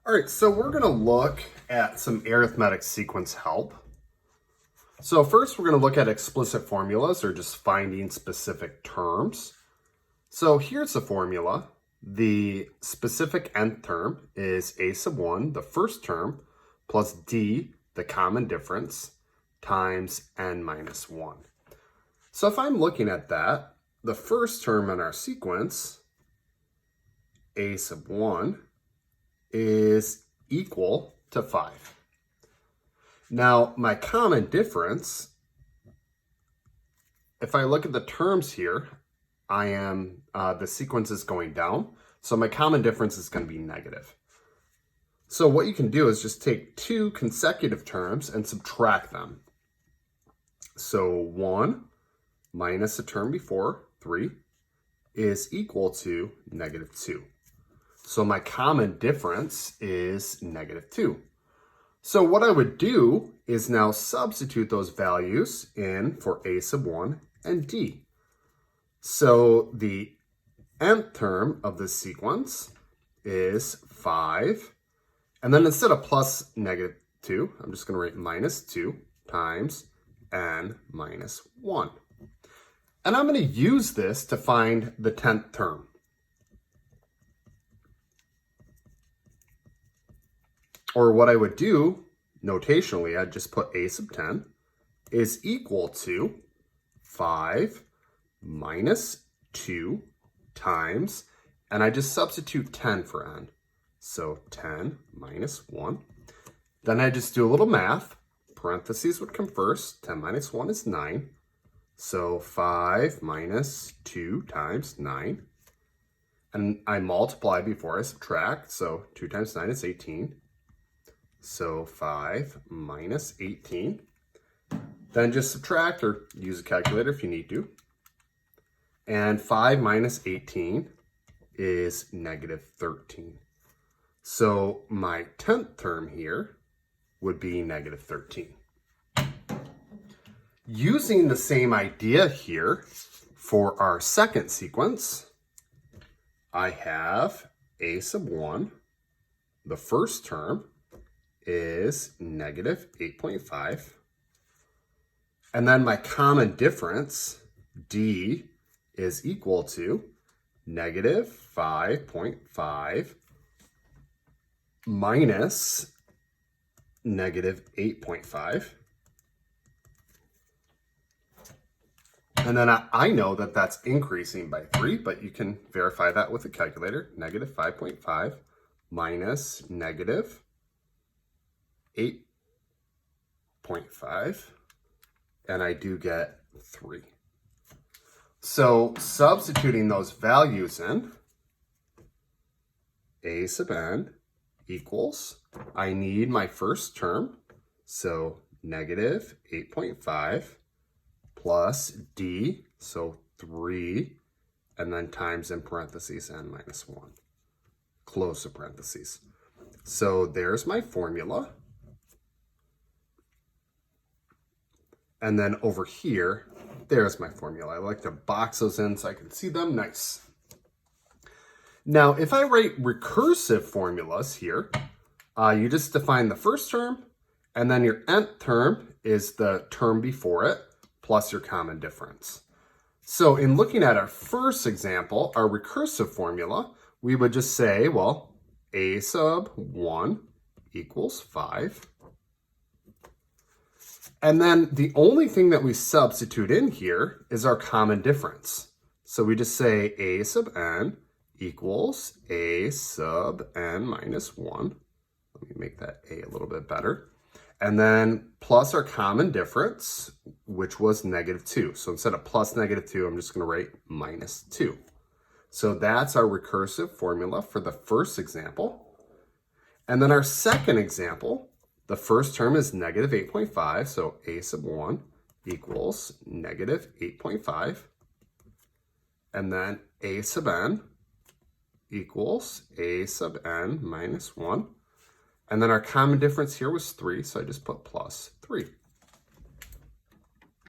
All right, so we're going to look at some arithmetic sequence help. So first we're going to look at explicit formulas, or just finding specific terms. So here's the formula. The specific nth term is a sub 1, the first term, plus d, the common difference, times n minus 1. So if I'm looking at that, the first term in our sequence, a sub 1, is equal to 5. Now, my common difference, if I look at the terms here, the sequence is going down, so my common difference is going to be negative. So what you can do is just take two consecutive terms and subtract them. So 1 minus the term before, 3, is equal to negative 2. So my common difference is negative 2. So what I would do is now substitute those values in for a sub 1 and d. So the nth term of this sequence is 5. And then instead of plus negative 2, I'm just going to write minus 2 times n minus 1. And I'm going to use this to find the 10th term. Or what I would do, notationally, I'd just put a sub 10 is equal to 5 minus 2 times, and I just substitute 10 for n. So 10 minus 1. Then I just do a little math. Parentheses would come first. 10 minus 1 is 9. So 5 minus 2 times 9. And I multiply before I subtract. So 2 times 9 is 18. So 5 minus 18. Then just subtract or use a calculator if you need to. And 5 minus 18 is negative 13. So my 10th term here would be negative 13. Using the same idea here for our second sequence, I have a sub 1, the first term, is negative 8.5. And then my common difference, d, is equal to negative 5.5 minus negative 8.5. And then I know that that's increasing by 3, but you can verify that with a calculator. Negative 5.5 minus negative 8.5, and I do get 3. So substituting those values in, a sub n equals, I need my first term, so negative 8.5 plus d, so 3, and then times in parentheses n minus 1, close the parentheses. So there's my formula. And then over here, there's my formula. I like to box those in so I can see them nice. Now, if I write recursive formulas here, you just define the first term, and then your nth term is the term before it, plus your common difference. So in looking at our first example, our recursive formula, we would just say, well, a sub 1 equals 5. And then the only thing that we substitute in here is our common difference. So we just say a sub n equals a sub n minus 1. Let me make that a little bit better. And then plus our common difference, which was negative 2. So instead of plus negative 2, I'm just going to write minus 2. So that's our recursive formula for the first example. And then our second example, the first term is negative 8.5, so a sub 1 equals negative 8.5. And then a sub n equals a sub n minus 1. And then our common difference here was 3, so I just put plus 3.